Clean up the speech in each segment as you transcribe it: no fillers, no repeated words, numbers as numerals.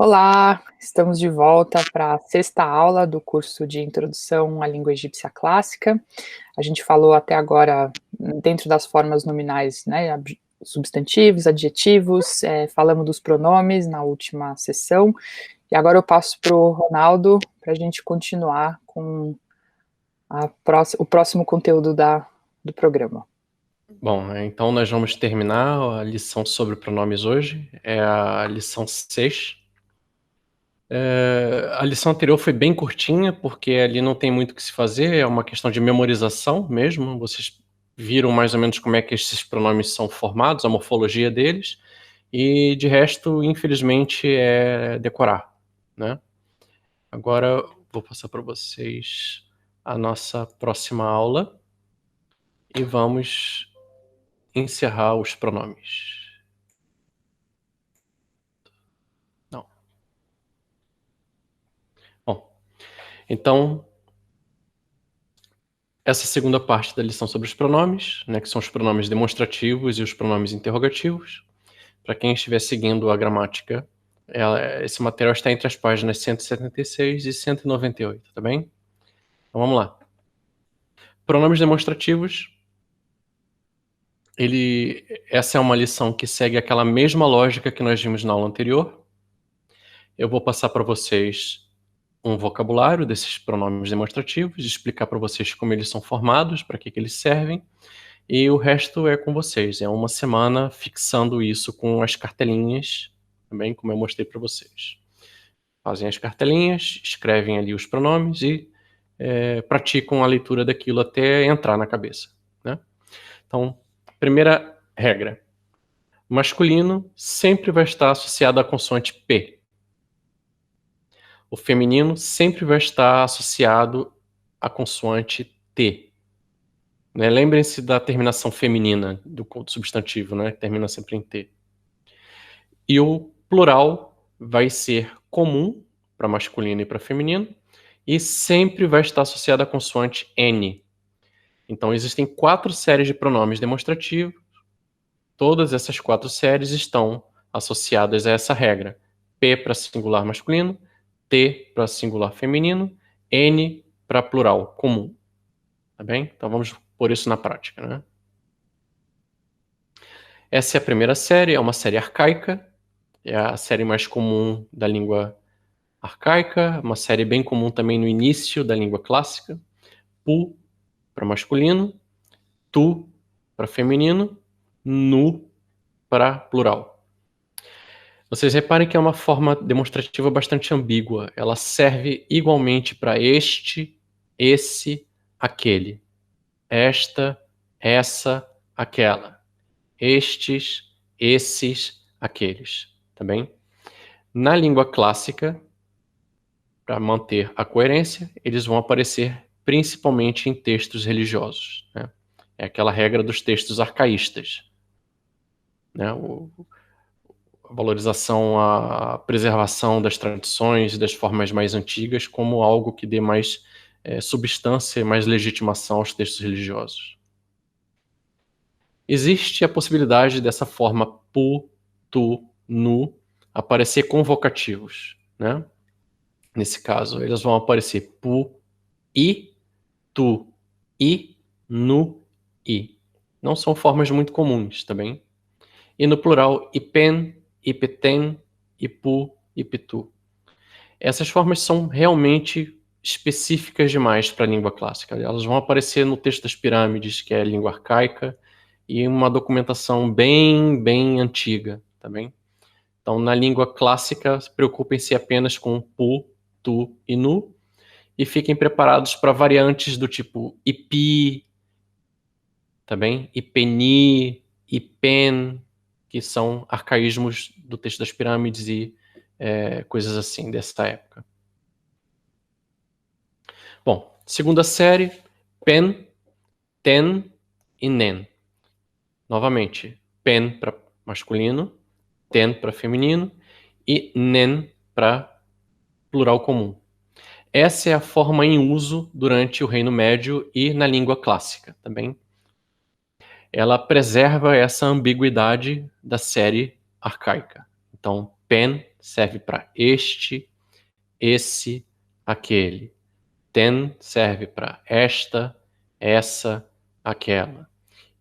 Olá, estamos de volta para a sexta aula do curso de Introdução à Língua Egípcia Clássica. A gente falou até agora dentro das formas nominais, né, substantivos, adjetivos, falamos dos pronomes na última sessão, e agora eu passo para o Ronaldo para a gente continuar com o próximo conteúdo do programa. Bom, então nós vamos terminar a lição sobre pronomes hoje, é a lição 6. A lição anterior foi bem curtinha, porque ali não tem muito o que se fazer, é uma questão de memorização mesmo, vocês viram mais ou menos como é que esses pronomes são formados, a morfologia deles, e de resto, infelizmente, é decorar, né? Agora vou passar para vocês a nossa próxima aula e vamos encerrar os pronomes. Não. Bom, então, essa segunda parte da lição sobre os pronomes, né, que são os pronomes demonstrativos e os pronomes interrogativos. Para quem estiver seguindo a gramática, esse material está entre as páginas 176 e 198, tá bem? Então vamos lá. Pronomes demonstrativos. Essa é uma lição que segue aquela mesma lógica que nós vimos na aula anterior. Eu vou passar para vocês um vocabulário desses pronomes demonstrativos, explicar para vocês como eles são formados, para que eles servem, e o resto é com vocês. É uma semana fixando isso com as cartelinhas, também como eu mostrei para vocês. Fazem as cartelinhas, escrevem ali os pronomes e praticam a leitura daquilo até entrar na cabeça, né? Então, primeira regra. Masculino sempre vai estar associado à consoante P. O feminino sempre vai estar associado à consoante T. Né? Lembrem-se da terminação feminina do substantivo, né? Que termina sempre em T. E o plural vai ser comum para masculino e para feminino e sempre vai estar associado à consoante N. Então, existem 4 séries de pronomes demonstrativos. Todas essas 4 séries estão associadas a essa regra. P para singular masculino, T para singular feminino, N para plural comum. Tá bem? Então vamos pôr isso na prática, né? Essa é a primeira série, é uma série arcaica, é a série mais comum da língua arcaica, uma série bem comum também no início da língua clássica. Pu para masculino, tu para feminino, nu para plural. Vocês reparem que é uma forma demonstrativa bastante ambígua. Ela serve igualmente para este, esse, aquele. Esta, essa, aquela. Estes, esses, aqueles. Tá bem? Na língua clássica, para manter a coerência, eles vão aparecer principalmente em textos religiosos, né? É aquela regra dos textos arcaístas, né? A valorização, a preservação das tradições e das formas mais antigas como algo que dê mais substância e mais legitimação aos textos religiosos. Existe a possibilidade dessa forma pu, tu, nu aparecer com vocativos, né? Nesse caso, eles vão aparecer pu, i, tu, i, nu, i. Não são formas muito comuns, tá bem? E no plural, ipen, ipeten, ipu, ipitu. Essas formas são realmente específicas demais para a língua clássica. Elas vão aparecer no texto das pirâmides, que é a língua arcaica, e uma documentação bem antiga, tá bem? Então, na língua clássica, preocupem-se apenas com pu, tu e nu, e fiquem preparados para variantes do tipo ipi, tá bem? Ipeni, ipen, que são arcaísmos do texto das pirâmides e coisas assim dessa época. Bom, segunda série, pen, ten e nen. Novamente, pen para masculino, ten para feminino e nen para plural comum. Essa é a forma em uso durante o Reino Médio e na língua clássica, tá bem? Ela preserva essa ambiguidade da série arcaica. Então, pen serve para este, esse, aquele. Ten serve para esta, essa, aquela.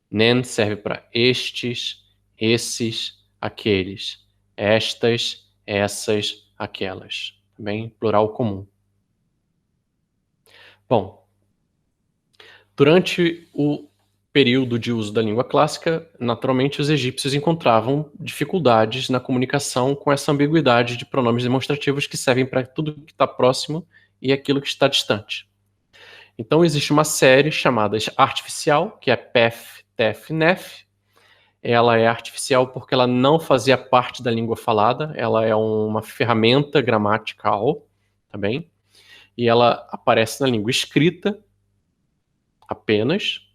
Nen serve para estes, esses, aqueles. Estas, essas, aquelas. Também plural comum. Bom, durante o período de uso da língua clássica, naturalmente os egípcios encontravam dificuldades na comunicação com essa ambiguidade de pronomes demonstrativos que servem para tudo que está próximo e aquilo que está distante. Então existe uma série chamada artificial, que é Pef, Tef, Nef. Ela é artificial porque ela não fazia parte da língua falada, ela é uma ferramenta gramatical, tá bem? E ela aparece na língua escrita apenas,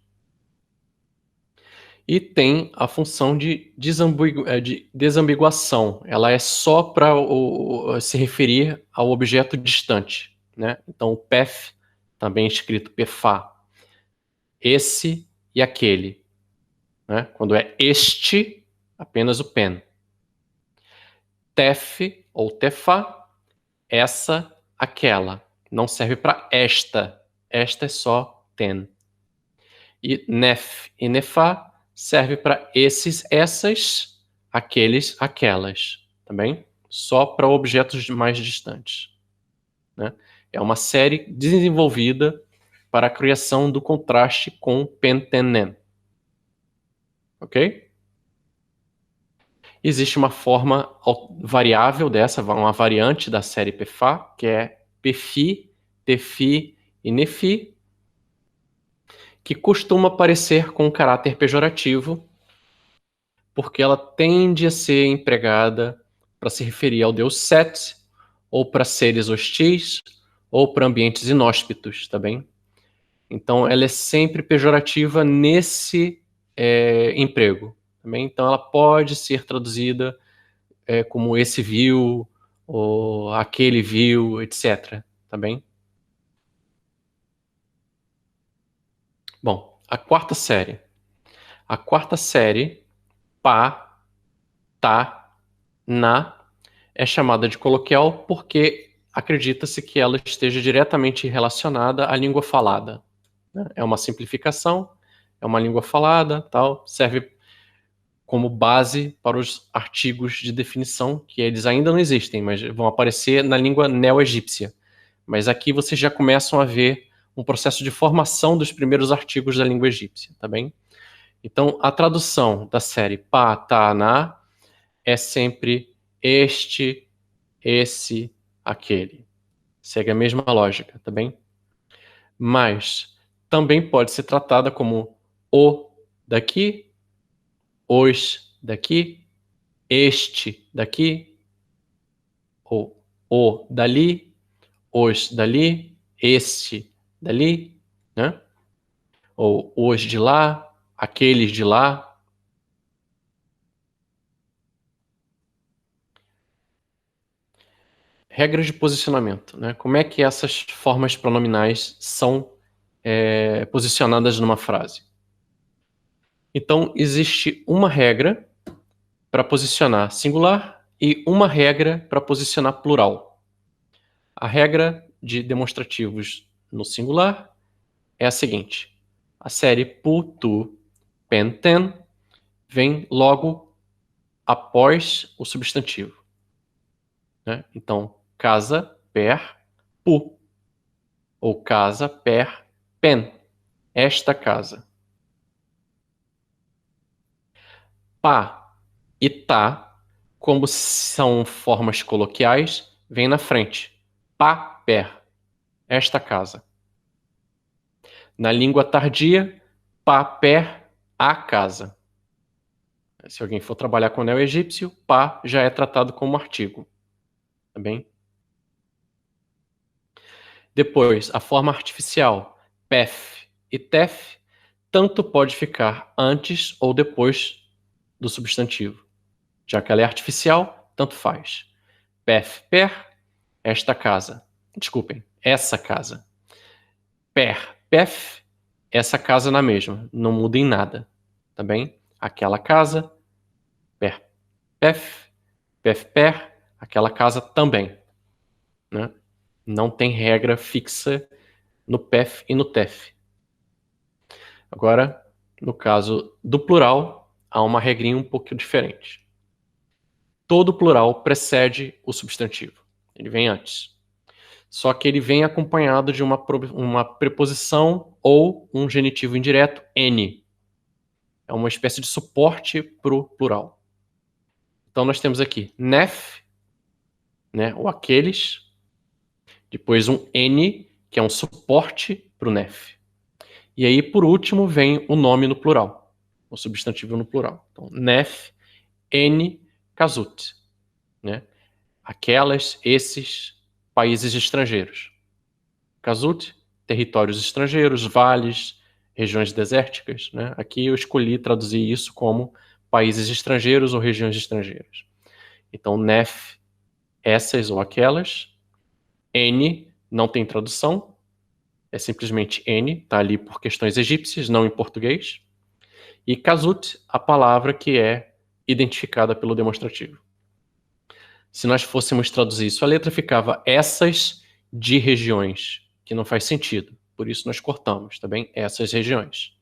e tem a função de desambiguação. Ela é só para se referir ao objeto distante, né? Então o Pef, também escrito Pefá, esse e aquele, né? Quando é este, apenas o pen. Tef ou tefá, essa, aquela. Não serve para esta. Esta é só ten. E nef e nefá serve para esses, essas, aqueles, aquelas. Tá bem? Só para objetos mais distantes, né? É uma série desenvolvida para a criação do contraste com pen, ten, nen. Ok? Existe uma forma variável dessa, uma variante da série Pefá, que é Pefi, Tefi e Nefi, que costuma aparecer com um caráter pejorativo, porque ela tende a ser empregada para se referir ao deus Set, ou para seres hostis, ou para ambientes inóspitos, tá bem? Então, ela é sempre pejorativa nesse emprego. Também. Então, ela pode ser traduzida como esse viu, ou aquele viu, etc. Tá bem? Bom, a quarta série. A quarta série, pá, tá, na, é chamada de coloquial porque acredita-se que ela esteja diretamente relacionada à língua falada. É uma simplificação, é uma língua falada, tal, serve como base para os artigos de definição, que eles ainda não existem, mas vão aparecer na língua neo-egípcia. Mas aqui vocês já começam a ver um processo de formação dos primeiros artigos da língua egípcia, tá bem? Então, a tradução da série pa, ta, na é sempre este, esse, aquele. Segue a mesma lógica, tá bem? Mas também pode ser tratada como o daqui, os daqui, este daqui, ou o dali, os dali, este dali, né? Ou os de lá, aqueles de lá. Regras de posicionamento, né? Como é que essas formas pronominais são posicionadas numa frase? Então, existe uma regra para posicionar singular e uma regra para posicionar plural. A regra de demonstrativos no singular é a seguinte: a série pu, tu, pen, ten vem logo após o substantivo, né? Então, casa, per, pu. Ou casa, per, pen. Esta casa. Pá e tá, como são formas coloquiais, vem na frente. Pá, per. Esta casa. Na língua tardia, pá, per, a casa. Se alguém for trabalhar com o neo-egípcio, pá já é tratado como artigo. Tá bem? Depois, a forma artificial, pef e tef, tanto pode ficar antes ou depois do substantivo. Já que ela é artificial, tanto faz. Pef, per, esta casa. Desculpem, essa casa. Per, pef, essa casa na mesma. Não muda em nada. Tá bem? Aquela casa, per, pef, per, Aquela casa também, né? Não tem regra fixa no PEF e no TEF. Agora, no caso do plural, há uma regrinha um pouco diferente. Todo plural precede o substantivo. Ele vem antes. Só que ele vem acompanhado de uma preposição ou um genitivo indireto, N. É uma espécie de suporte para o plural. Então, nós temos aqui nef, né, ou aqueles, depois um N, que é um suporte para o nef. E aí, por último, vem o nome no plural, o substantivo no plural. Então, nef, N, kasut, né? Aquelas, esses países estrangeiros. Kasut, territórios estrangeiros, vales, regiões desérticas, né? Aqui eu escolhi traduzir isso como países estrangeiros ou regiões estrangeiras. Então, nef, essas ou aquelas. N não tem tradução, é simplesmente N, está ali por questões egípcias, não em português. E kasut, a palavra que é identificada pelo demonstrativo. Se nós fôssemos traduzir isso, a letra ficava essas de regiões, que não faz sentido. Por isso nós cortamos, tá bem? Essas regiões.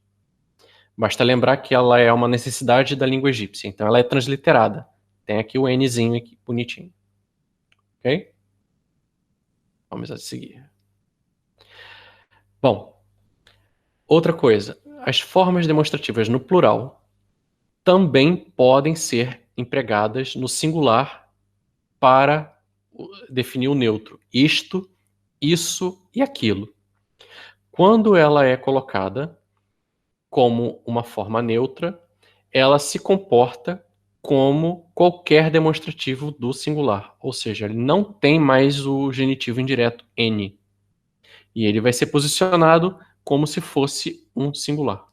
Basta lembrar que ela é uma necessidade da língua egípcia, então ela é transliterada. Tem aqui o Nzinho aqui, bonitinho. Ok? Vamos a seguir. Bom, outra coisa. As formas demonstrativas no plural também podem ser empregadas no singular para definir o neutro. Isto, isso e aquilo. Quando ela é colocada como uma forma neutra, ela se comporta como qualquer demonstrativo do singular. Ou seja, ele não tem mais o genitivo indireto N. E ele vai ser posicionado como se fosse um singular.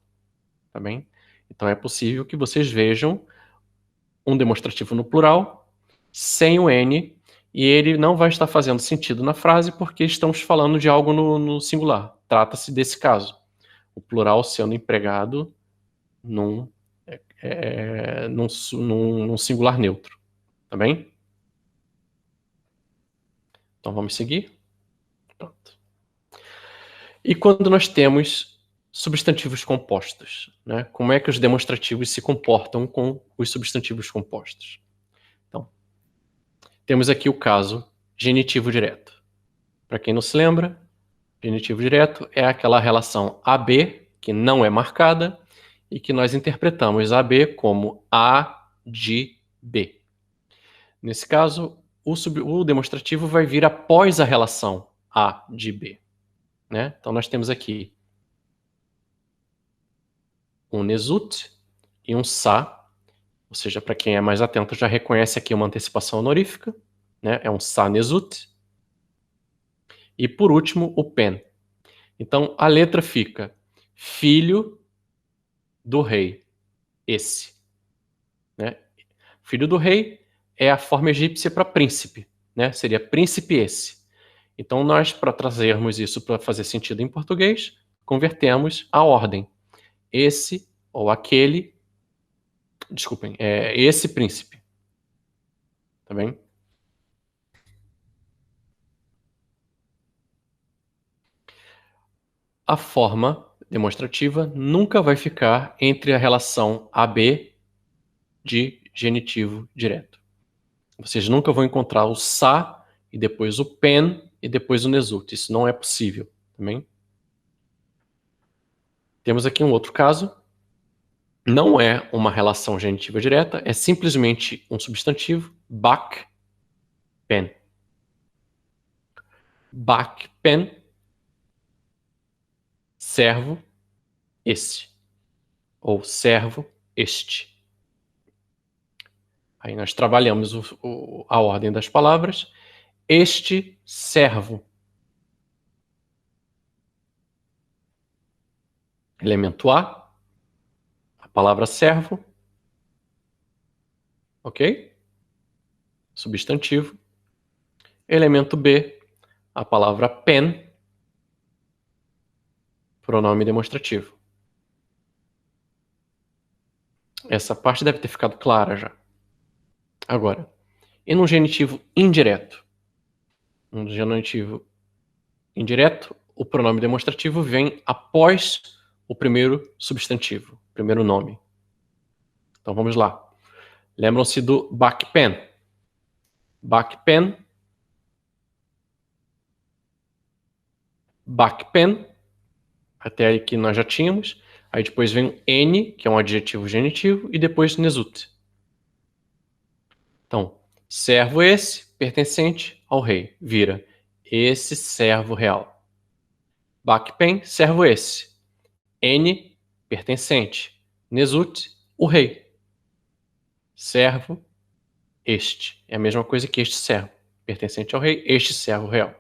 Tá bem? Então é possível que vocês vejam um demonstrativo no plural sem o N e ele não vai estar fazendo sentido na frase porque estamos falando de algo no singular. Trata-se desse caso. O plural sendo empregado num singular neutro. Tá bem? Então vamos seguir. Pronto. E quando nós temos substantivos compostos, né? Como é que os demonstrativos se comportam com os substantivos compostos? Então, temos aqui o caso genitivo direto. Para quem não se lembra, genitivo direto é aquela relação AB que não é marcada e que nós interpretamos AB como A de B. Nesse caso, o demonstrativo vai vir após a relação A de B. Né? Então, nós temos aqui um nesut e um sa, ou seja, para quem é mais atento já reconhece aqui uma antecipação honorífica, né? É um sa nesut. E por último, o pen. Então, a letra fica filho do rei, esse. Né? Filho do rei é a forma egípcia para príncipe, né? Seria príncipe esse. Então, nós, para trazermos isso para fazer sentido em português, convertemos a ordem. Esse ou aquele, desculpem, esse príncipe. Tá bem? A forma demonstrativa nunca vai ficar entre a relação AB de genitivo direto. Vocês nunca vão encontrar o sa e depois o pen e depois o nesut. Isso não é possível. Também. Temos aqui um outro caso. Não é uma relação genitiva direta, é simplesmente um substantivo, bak, pen. Bak, pen, servo, esse. Ou servo, este. Aí nós trabalhamos a ordem das palavras. Este servo. Elemento A, a palavra servo. Ok? Substantivo. Elemento B, a palavra pen. Pronome demonstrativo. Essa parte deve ter ficado clara já. Agora, E num genitivo indireto? Um genitivo indireto, o pronome demonstrativo vem após o primeiro substantivo, primeiro nome. Então vamos lá. Lembram-se do backpen? Backpen. Backpen. Até aí que nós já tínhamos. Aí depois vem o N, que é um adjetivo genitivo, e depois Nesut. Então, servo esse, pertencente ao rei. Vira esse servo real. Backpen, servo esse. N, pertencente. Nesut, o rei. Servo, este. É a mesma coisa que este servo. Pertencente ao rei, este servo real.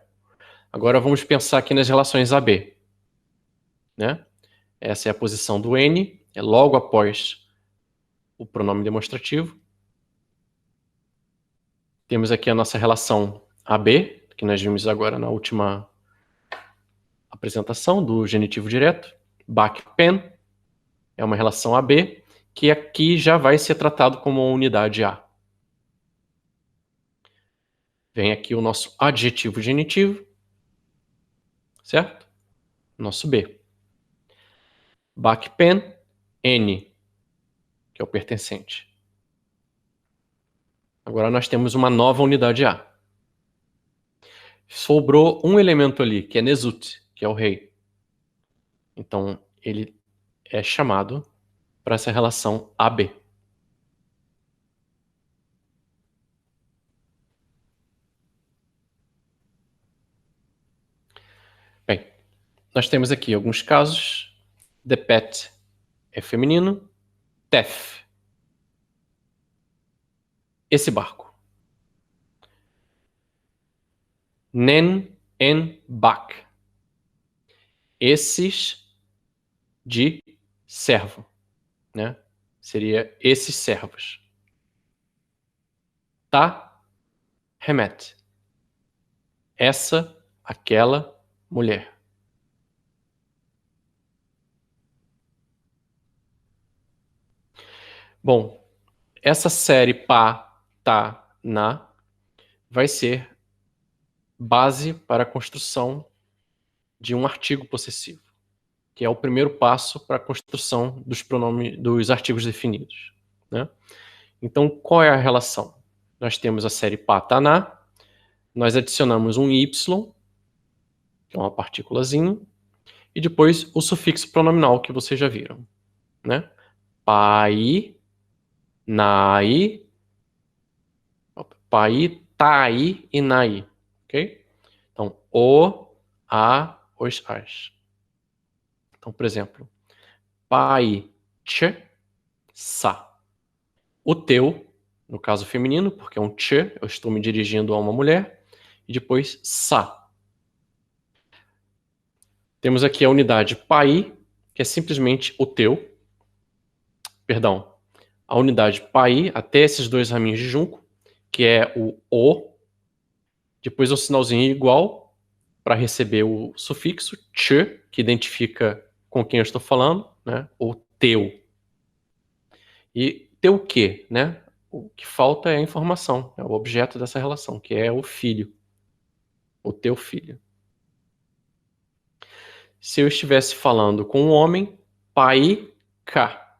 Agora vamos pensar aqui nas relações AB. Né? Essa é a posição do N, é logo após o pronome demonstrativo. Temos aqui a nossa relação AB, que nós vimos agora na última apresentação do genitivo direto. Backpen é uma relação AB, que aqui já vai ser tratado como uma unidade A. Vem aqui o nosso adjetivo genitivo, certo? Nosso B. Backpen, N, que é o pertencente. Agora nós temos uma nova unidade A. Sobrou um elemento ali, que é Nesut, que é o rei. Então, ele é chamado para essa relação AB. Bem, nós temos aqui alguns casos. The pet é feminino. Tef. Esse barco. Nen en bak. Esses de servo, né? Seria esses servos. Tá, remet. Essa, aquela mulher. Bom, essa série pá, tá, na vai ser base para a construção de um artigo possessivo, que é o primeiro passo para a construção dos pronomes, dos artigos definidos, né? Então, qual é a relação? Nós temos a série pá, tá, na, nós adicionamos um y, que é uma partículazinha, e depois o sufixo pronominal que vocês já viram, né? Pai, nai, pai, tai e nai, ok? Então, o, a, os, as. Então, por exemplo, pai, ch, sa. O teu, no caso feminino, porque é um ch, eu estou me dirigindo a uma mulher, e depois sa. Temos aqui a unidade pai, que é simplesmente o teu. Perdão. A unidade pai, até esses dois raminhos de junco, que é o. Depois um sinalzinho igual, para receber o sufixo ch, que identifica com quem eu estou falando, né? O teu. E teu que, né? O que falta é a informação, é o objeto dessa relação, que é o filho. O teu filho. Se eu estivesse falando com um homem, pai, ka.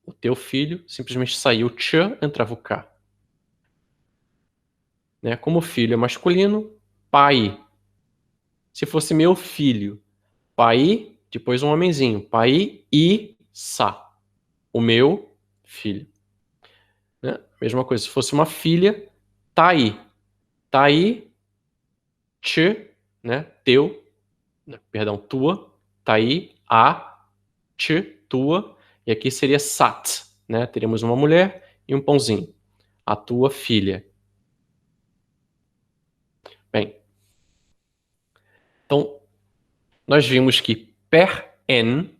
O teu filho, simplesmente saiu ch, entrava o ka. Né? Como o filho é masculino, pai. Se fosse meu filho, pai, depois um homenzinho, pai e sa. O meu filho. Né? Mesma coisa, se fosse uma filha, tai. Tai, ch, né? Teu, perdão, tua, tai, a, ch, tua, e aqui seria sat, né? Teríamos uma mulher e um pãozinho. A tua filha. Bem, então, nós vimos que per en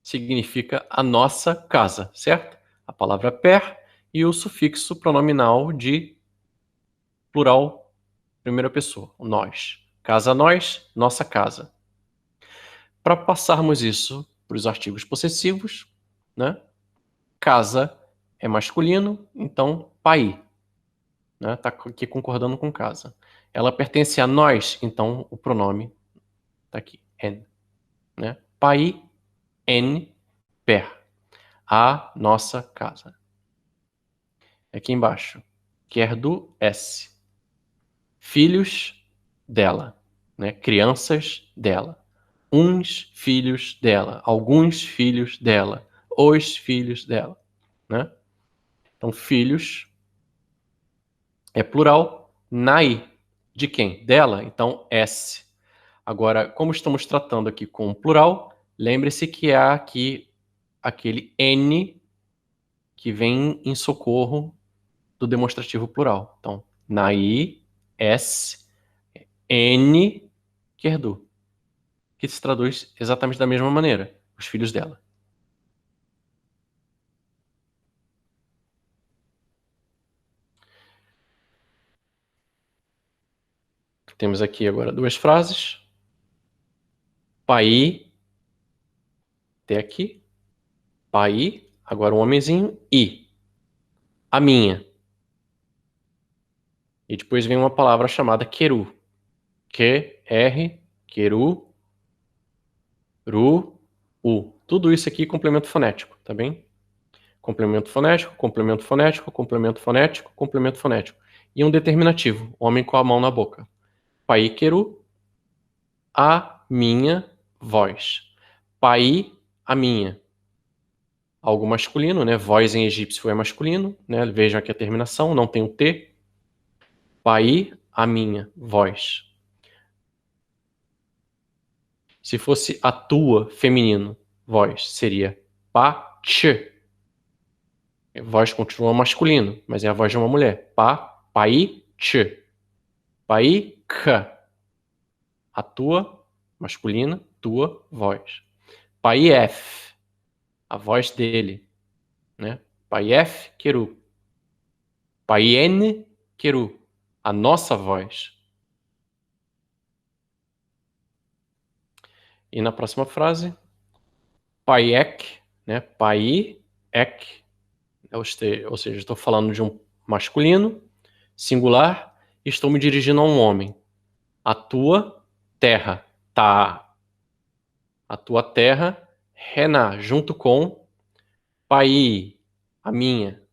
significa a nossa casa, certo? A palavra per e o sufixo pronominal de plural, primeira pessoa, o nós. Casa nós, nossa casa. Para passarmos isso para os artigos possessivos, né? Casa é masculino, então pai. né? Tá aqui concordando com casa. Ela pertence a nós, então o pronome tá aqui, en, né? Pai, en, per, a nossa casa. Aqui embaixo, quer do S, filhos dela, né? Crianças dela, uns filhos dela, alguns filhos dela, os filhos dela, né? Então, filhos é plural, nai, de quem? Dela, então S. Agora, como estamos tratando aqui com plural, lembre-se que há aqui aquele N que vem em socorro do demonstrativo plural. Então, nai, S, N, querdu, que se traduz exatamente da mesma maneira, os filhos dela. Temos aqui agora duas frases. Pai, até aqui. Pai, agora um homenzinho, e. A minha. E depois vem uma palavra chamada queru. Q-R, queru, ru, u. Tudo isso aqui complemento fonético, tá bem? Complemento fonético, complemento fonético, complemento fonético, complemento fonético. E um determinativo, homem com a mão na boca. Pai, queru, a minha voz. Pai, a minha. Algo masculino, né? Voz em egípcio é masculino, né? Vejam aqui a terminação, não tem o T. Pai, a minha voz. Se fosse a tua, feminino, voz, seria pa, ch. Voz continua masculino, mas é a voz de uma mulher. Pa, pai, ch. Pai, k. A tua, masculina, tua, voz. Pai, f. A voz dele, né? Pai, f, queru. Pai, n, queru. A nossa voz. E na próxima frase, paiek, né? Pai, ek, ou seja, estou falando de um masculino, singular, e estou me dirigindo a um homem. A tua terra, tá. A tua terra, rena, junto com pai, a minha.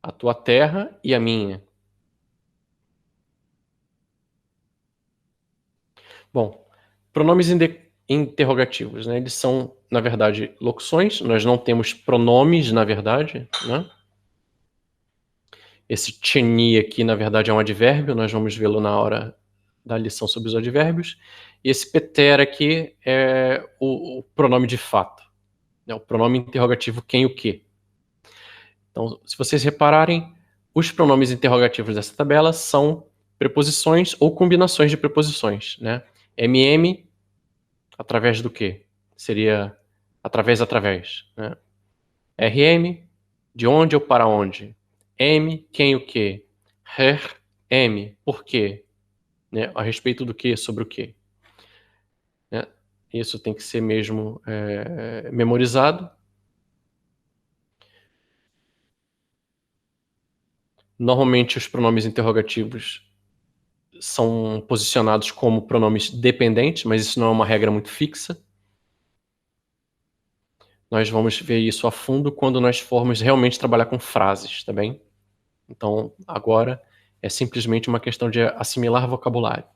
A tua terra e a minha. Bom, pronomes interrogativos, né? Eles são, na verdade, locuções. Nós não temos pronomes, na verdade, né? Esse tcheni aqui, na verdade, é um advérbio. Nós vamos vê-lo na hora da lição sobre os advérbios. E esse peter aqui é o pronome de fato. É o pronome interrogativo quem o que. Então, se vocês repararem, os pronomes interrogativos dessa tabela são preposições ou combinações de preposições, né? MM, através do quê? Seria através, né? RM, de onde ou para onde? M, quem o quê? Her, M, por quê? Né? A respeito do quê, sobre o quê? Né? Isso tem que ser mesmo memorizado. Normalmente os pronomes interrogativos são posicionados como pronomes dependentes, mas isso não é uma regra muito fixa. Nós vamos ver isso a fundo quando nós formos realmente trabalhar com frases, tá bem? Então, agora é simplesmente uma questão de assimilar vocabulário.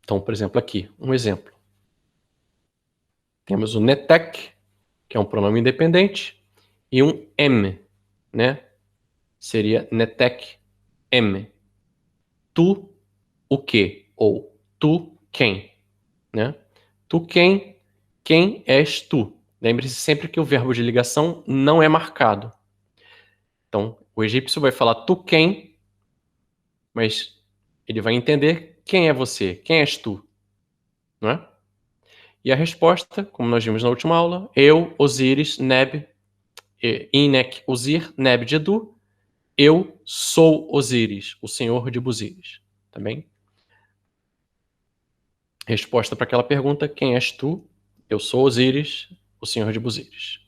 Então, por exemplo, aqui, um exemplo. Temos o netek, que é um pronome independente, e um m, né? Seria netek m. Tu, o que? Ou tu, quem? Né? Tu, quem és tu? Lembre-se sempre que o verbo de ligação não é marcado. Então, o egípcio vai falar tu quem, mas ele vai entender quem é você, quem és tu, não é? E a resposta, como nós vimos na última aula, eu, Osíris, Neb, Inek, Osir, Neb de Edu, eu sou Osíris, o senhor de Busíris, tá bem? Resposta para aquela pergunta, quem és tu? Eu sou Osíris, o senhor de Busíris.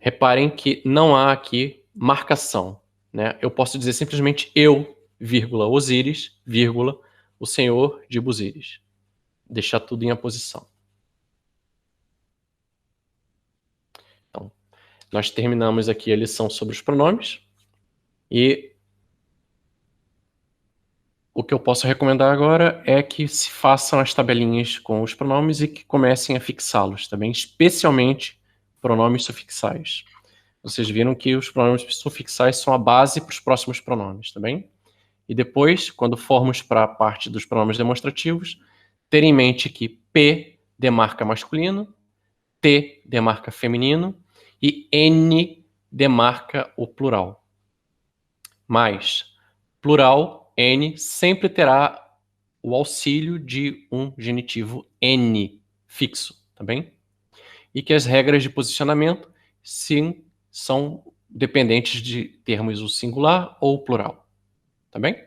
Reparem que não há aqui marcação, né? Eu posso dizer simplesmente eu, vírgula, Osíris, vírgula, o senhor de Busíris. Deixar tudo em a posição. Então, nós terminamos aqui a lição sobre os pronomes. E o que eu posso recomendar agora é que se façam as tabelinhas com os pronomes e que comecem a fixá-los, tá bem? Especialmente pronomes sufixais. Vocês viram que os pronomes sufixais são a base para os próximos pronomes, tá bem? E depois, quando formos para a parte dos pronomes demonstrativos, ter em mente que P demarca masculino, T demarca feminino e N demarca o plural. Mas, plural, N, sempre terá o auxílio de um genitivo N fixo, tá bem? E que as regras de posicionamento, sim, são dependentes de termos o singular ou o plural, tá bem?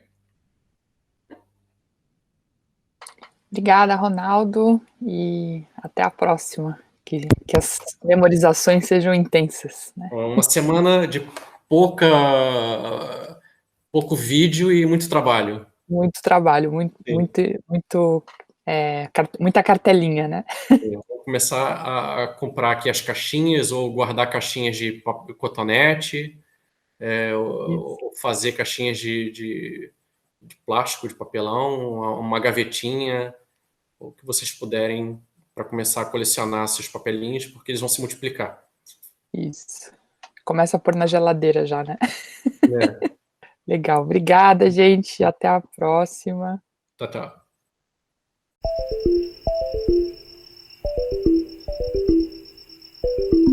Obrigada, Ronaldo, e até a próxima. Que as memorizações sejam intensas, né? Uma semana de pouco vídeo e muito trabalho. Muito trabalho, muita cartelinha, né? Eu vou começar a comprar aqui as caixinhas ou guardar caixinhas de cotonete, ou fazer caixinhas de plástico, de papelão, uma gavetinha, o que vocês puderem para começar a colecionar seus papelinhos, porque eles vão se multiplicar. Isso. Começa a pôr na geladeira já, né? É. Legal. Obrigada, gente. Até a próxima. Tchau, tchau.